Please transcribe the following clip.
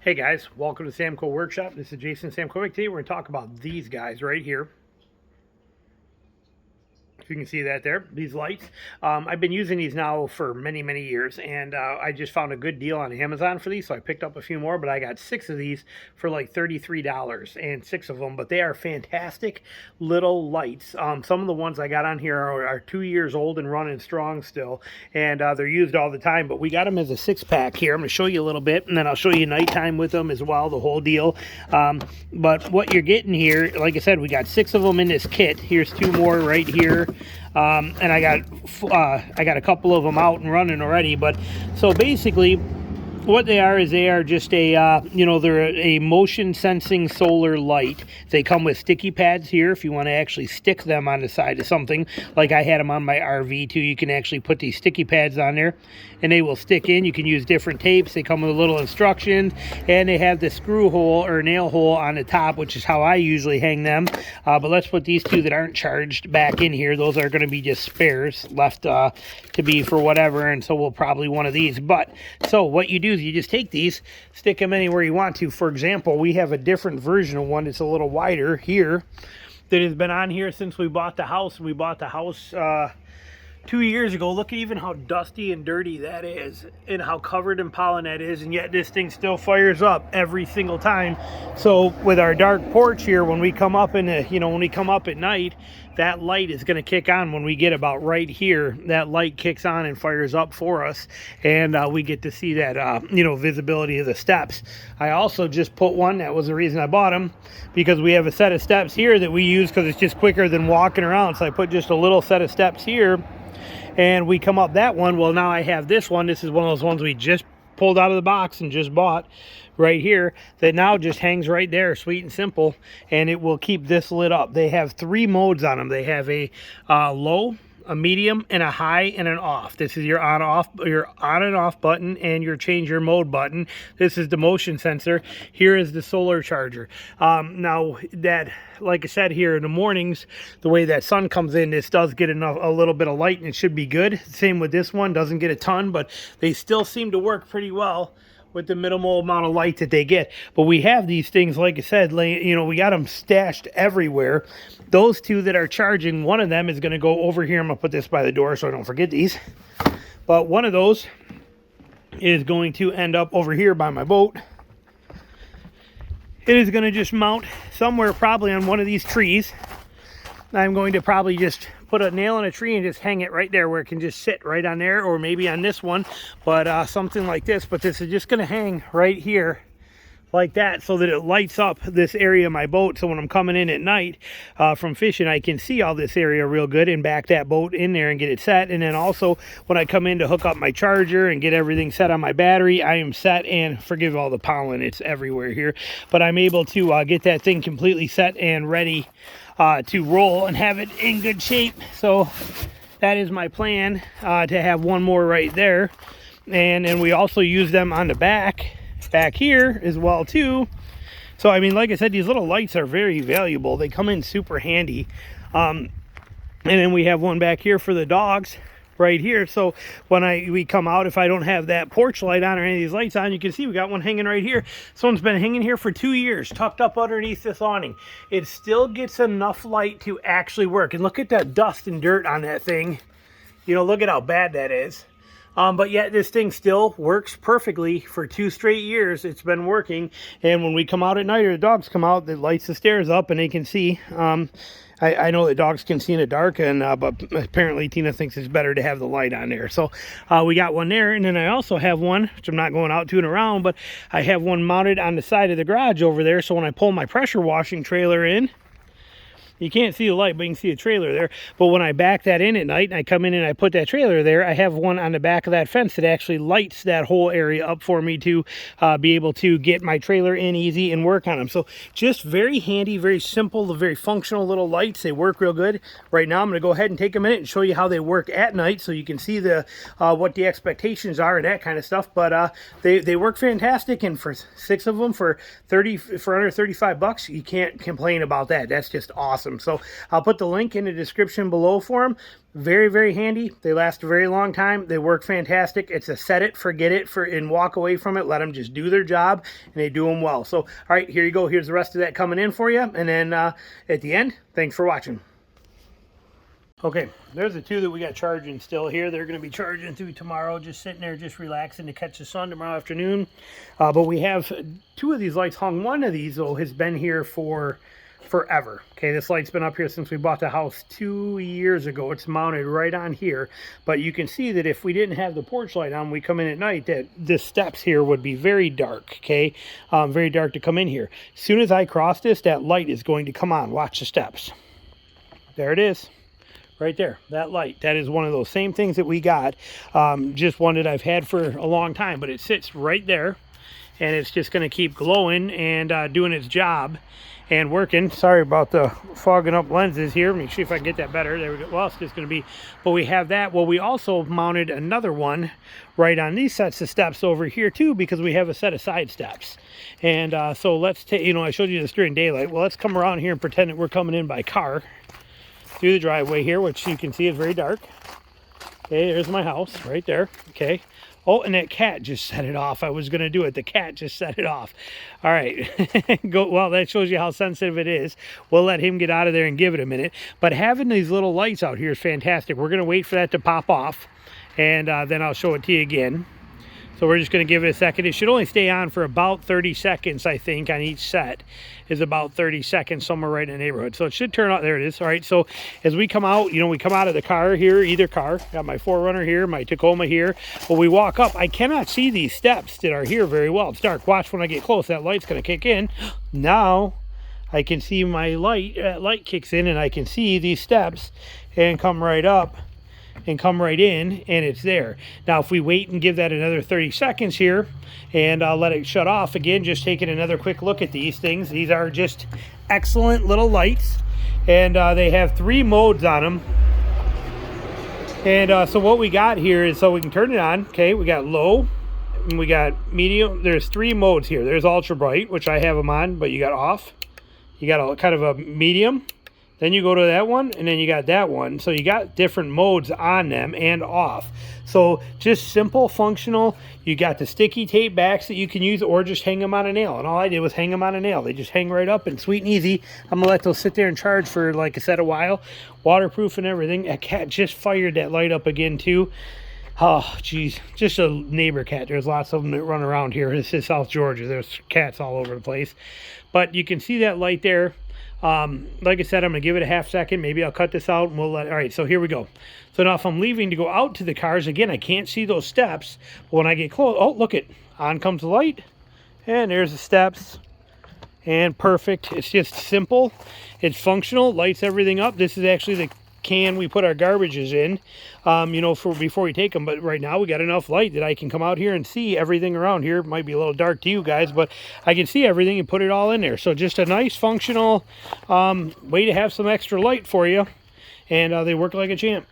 Hey guys, welcome to Samco Workshop. This is Jason Samkovic. Today we're going to talk about these guys right here. If you can see that there, these lights. I've been using these now for many years, and I just found a good deal on Amazon for these, so I picked up a few more, but I got 6 of these for like $33, and 6 of them, but they are fantastic little lights. Some of the ones I got on here are 2 years old and running strong still, and they're used all the time, but we got them as a 6-pack here. I'm going to show you a little bit, and then I'll show you nighttime with them as well, the whole deal. But what you're getting here, like I said, we got 6 of them in this kit. Here's 2 more right here. And I got a couple of them out and running already. But so basically what they are is they are just a they're a motion sensing solar light. They come with sticky pads here if you want to actually stick them on the side of something, like I had them on my RV too. You can actually put these sticky pads on there and they will stick in. You can use different tapes. They come with a little instructions, and they have the screw hole or nail hole on the top, which is how I usually hang them. But let's put these 2 that aren't charged back in here. Those are going to be just spares left to be for whatever, and so we'll probably one of these. But so what you do is you just take these, stick them anywhere you want to. For example, we have a different version of one that's a little wider here that has been on here since we bought the house. We bought the house 2 years ago. Look at even how dusty and dirty that is and how covered in pollen that is, and yet this thing still fires up every single time. So with our dark porch here, when we come up in the, when we come up at night, that light is going to kick on. When we get about right here, that light kicks on and fires up for us, and we get to see that visibility of the steps. I also just put one, that was the reason I bought them, because we have a set of steps here that we use because it's just quicker than walking around. So I put just a little set of steps here, and we come up that one. Well, now I have this one. This is one of those ones we just pulled out of the box and just bought right here, that now just hangs right there, sweet and simple, and it will keep this lit up. They have 3 modes on them. They have a low, a medium, and a high, and an off. This is your on and off button, and your change your mode button. This is the motion sensor. Here is the solar charger. Now that, like I said, here in the mornings, the way that sun comes in, this does get a little bit of light, and it should be good. Same with this one, doesn't get a ton, but they still seem to work pretty well with the minimal amount of light that they get. But we have these things, like I said, we got them stashed everywhere. Those 2 that are charging, one of them is going to go over here. I'm going to put this by the door so I don't forget these. But one of those is going to end up over here by my boat. It is going to just mount somewhere, probably on one of these trees. I'm going to probably just put a nail in a tree and just hang it right there where it can just sit right on there, or maybe on this one, but something like this. But this is just going to hang right here like that, so that it lights up this area of my boat. So when I'm coming in at night from fishing, I can see all this area real good and back that boat in there and get it set. And then also when I come in to hook up my charger and get everything set on my battery, I am set, and forgive all the pollen, it's everywhere here, but I'm able to get that thing completely set and ready to roll and have it in good shape. So that is my plan, to have one more right there, and we also use them on the back here as well too. So I mean, like I said, these little lights are very valuable. They come in super handy. And then we have one back here for the dogs right here. So when we come out, if I don't have that porch light on or any of these lights on, you can see we got one hanging right here. This one's been hanging here for 2 years, tucked up underneath this awning. It still gets enough light to actually work. And look at that dust and dirt on that thing. Look at how bad that is. But yet this thing still works perfectly. For 2 straight years it's been working, and when we come out at night, or the dogs come out, it lights the stairs up and they can see. I know that dogs can see in the dark, and but apparently Tina thinks it's better to have the light on there. So we got one there, and then I also have one, which I'm not going out to and around, but I have one mounted on the side of the garage over there. So when I pull my pressure washing trailer in, you can't see the light, but you can see a trailer there. But when I back that in at night and I come in and I put that trailer there, I have one on the back of that fence that actually lights that whole area up for me to be able to get my trailer in easy and work on them. So just very handy, very simple, very functional little lights. They work real good. Right now I'm going to go ahead and take a minute and show you how they work at night, so you can see the what the expectations are and that kind of stuff. But they work fantastic, and for 6 of them for under $35, you can't complain about that. That's just awesome. awesome. So I'll put the link in the description below for them. Very, very handy. They last a very long time. They work fantastic. It's a set it, forget it, and walk away from it. Let them just do their job, and they do them well. So, all right, here you go. Here's the rest of that coming in for you. And then at the end, thanks for watching. Okay, there's the two that we got charging still here. They're going to be charging through tomorrow, just sitting there, just relaxing to catch the sun tomorrow afternoon. But we have two of these lights hung. One of these, though, has been here for forever. Okay, this light's been up here since we bought the house 2 years ago. It's mounted right on here. But you can see that if we didn't have the porch light on, we come in at night, that the steps here would be very dark, okay? Very dark to come in here. As soon as I cross this, that light is going to come on. Watch the steps. There it is. Right there, that light. That is one of those same things that we got. Just one that I've had for a long time, but it sits right there, and it's just going to keep glowing and doing its job and working. Sorry about the fogging up lenses here. Let me see if I can get that better. There we go. Well, it's just going to be, but we have that. Well, we also mounted another one right on these sets of steps over here too, because we have a set of side steps. And so let's take, you know, I showed you this during daylight. Well, let's come around here and pretend that we're coming in by car through the driveway here, which you can see is very dark. Okay, there's my house right there. Okay. Oh, and that cat just set it off. I was going to do it. The cat just set it off. All right. Go. Well, that shows you how sensitive it is. We'll let him get out of there and give it a minute. But having these little lights out here is fantastic. We're going to wait for that to pop off, and then I'll show it to you again. So we're just going to give it a second. It should only stay on for about 30 seconds, I think, on each set is about 30 seconds, somewhere right in the neighborhood. So it should turn out. There it is. All right, so as we come out, you know, we come out of the car here, either car. Got my 4Runner here, my Tacoma here. When we walk up, I cannot see these steps that are here very well. It's dark. Watch when I get close. That light's going to kick in. Now I can see my light. Light kicks in, and I can see these steps and come right up and come right in, and it's there. Now if we wait and give that another 30 seconds here and I'll let it shut off again, just taking another quick look at these things. These are just excellent little lights, and they have 3 modes on them. And so what we got here is, so we can turn it on. Okay, we got low and we got medium. There's 3 modes here. There's ultra bright, which I have them on, but you got off, you got a kind of a medium, then you go to that one, and then you got that one. So you got different modes on them and off. So just simple, functional. You got the sticky tape backs that you can use, or just hang them on a nail. And all I did was hang them on a nail. They just hang right up and sweet and easy. I'm going to let those sit there and charge for, like I said, a while. Waterproof and everything. That cat just fired that light up again too. Oh, geez. Just a neighbor cat. There's lots of them that run around here. This is South Georgia. There's cats all over the place. But you can see that light there. Like I said, I'm going to give it a half second. Maybe I'll cut this out and we'll let, all right, so here we go. So now if I'm leaving to go out to the cars, again, I can't see those steps. But when I get close, oh, look it, on comes the light, and there's the steps, and perfect. It's just simple. It's functional, lights everything up. This is actually the can we put our garbages in, you know, for before we take them. But right now we got enough light that I can come out here and see everything around here. It might be a little dark to you guys, but I can see everything and put it all in there. So just a nice functional way to have some extra light for you, and they work like a champ.